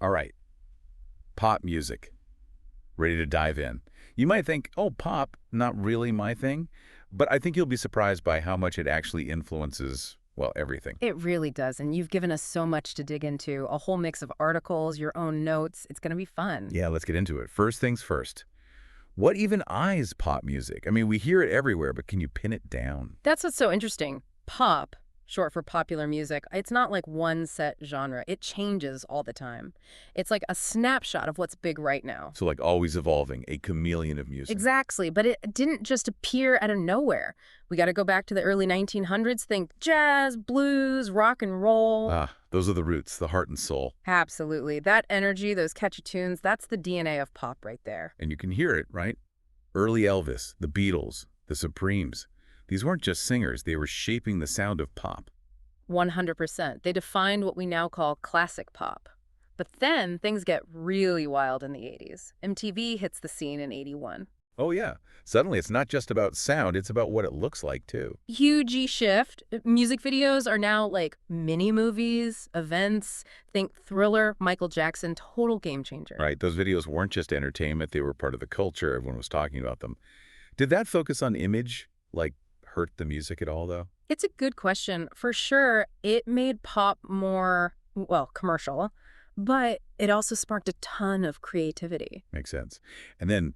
All right, pop music. Ready to dive in. You might think, oh, pop, not really my thing, but I think you'll be surprised by how much it actually influences, well, everything. It really does, and you've given us so much to dig into, a whole mix of articles, your own notes. It's going to be fun. Yeah, let's get into it. First things first. What even is pop music? I mean, we hear it everywhere, but can you pin it down? That's what's so interesting. Pop, short for popular music, it's not like one set genre. It changes all the time. It's like a snapshot of what's big right now. So like always evolving, a chameleon of music. Exactly, but it didn't just appear out of nowhere. We got to go back to the early 1900s, think jazz, blues, rock and roll. Ah, those are the roots, the heart and soul. Absolutely. That energy, those catchy tunes, that's the DNA of pop right there. And you can hear it, right? Early Elvis, the Beatles, the Supremes. These weren't just singers, they were shaping the sound of pop. 100%. They defined what we now call classic pop. But then things get really wild in the 80s. MTV hits the scene in 81. Oh yeah, suddenly it's not just about sound, it's about what it looks like too. Huge shift. Music videos are now like mini movies, events. Think Thriller, Michael Jackson, total game changer. Right, those videos weren't just entertainment, they were part of the culture, everyone was talking about them. Did that focus on image, like, hurt the music at all though? It's a good question. For sure, it made pop more, well, commercial, but it also sparked a ton of creativity. Makes sense. And then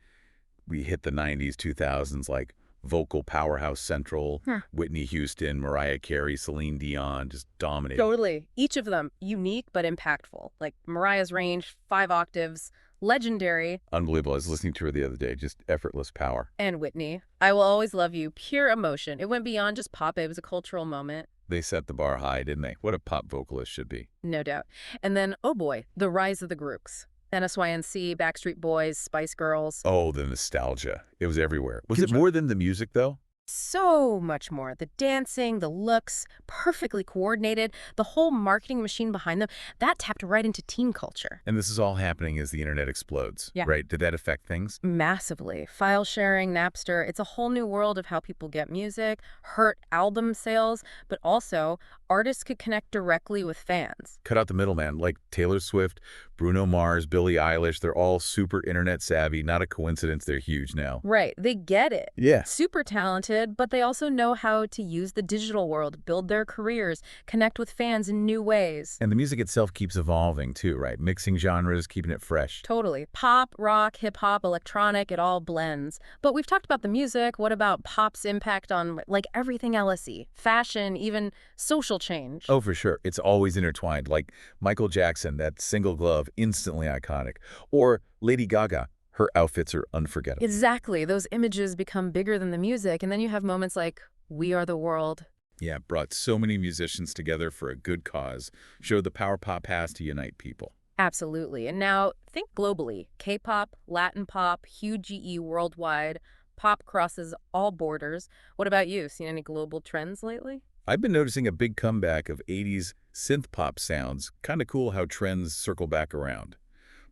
we hit the 90s, 2000s, like vocal powerhouse central, Huh. Whitney Houston, Mariah Carey, Celine Dion, just dominated. Totally. Each of them unique but impactful. Like Mariah's range, 5 octaves, legendary, Unbelievable. I was listening to her the other day, just effortless power. and Whitney. I Will Always Love You, pure emotion. It went beyond just pop. It was a cultural moment, They set the bar high, didn't they? What a pop vocalist should be. no doubt. And then, oh boy, the rise of the groups. NSYNC, Backstreet Boys, Spice Girls. Oh, the nostalgia. It was everywhere. Was it Control. more than the music, though? So much more. The dancing, the looks, perfectly coordinated, the whole marketing machine behind them, that tapped right into teen culture. And this is all happening as the internet explodes, Yeah. right? Did that affect things? Massively. File sharing, Napster, it's a whole new world of how people get music, hurt album sales, but also artists could connect directly with fans. Cut out the middleman, like Taylor Swift, Bruno Mars, Billie Eilish. They're all super internet savvy. Not a coincidence they're huge now. Right, they get it. Yeah. Super talented, but they also know how to use the digital world, build their careers, connect with fans in new ways. And the music itself keeps evolving too, right? Mixing genres, keeping it fresh. Totally. Pop, rock, hip-hop, electronic, it all blends. But we've talked about the music. What about pop's impact on, like, everything LSE? Fashion, even social change. Oh, for sure. It's always intertwined. Like Michael Jackson, that single glove, instantly iconic. Or Lady Gaga, her outfits are unforgettable. Exactly. Those images become bigger than the music, and then you have moments like We Are the World. Yeah, brought so many musicians together for a good cause. Showed the power pop has to unite people. Absolutely. And now think globally. K-pop, Latin pop, huge GE worldwide. Pop crosses all borders. What about you? Seen any global trends lately? I've been noticing a big comeback of 80s synth pop sounds. Kind of cool how trends circle back around.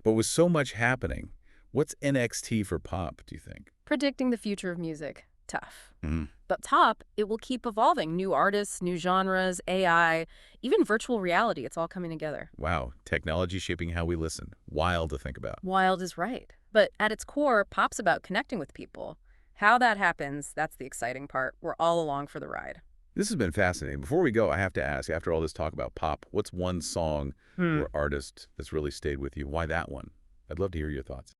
But with so much happening, what's NXT for pop, do you think? Predicting the future of music. Tough. Mm. But top, it will keep evolving. New artists, new genres, AI, even virtual reality. It's all coming together. Wow, technology shaping how we listen. Wild to think about. Wild is right. But at its core, pop's about connecting with people. How that happens, that's the exciting part. We're all along for the ride. This has been fascinating. Before we go, I have to ask, after all this talk about pop, what's one song or artist that's really stayed with you? Why that one? I'd love to hear your thoughts.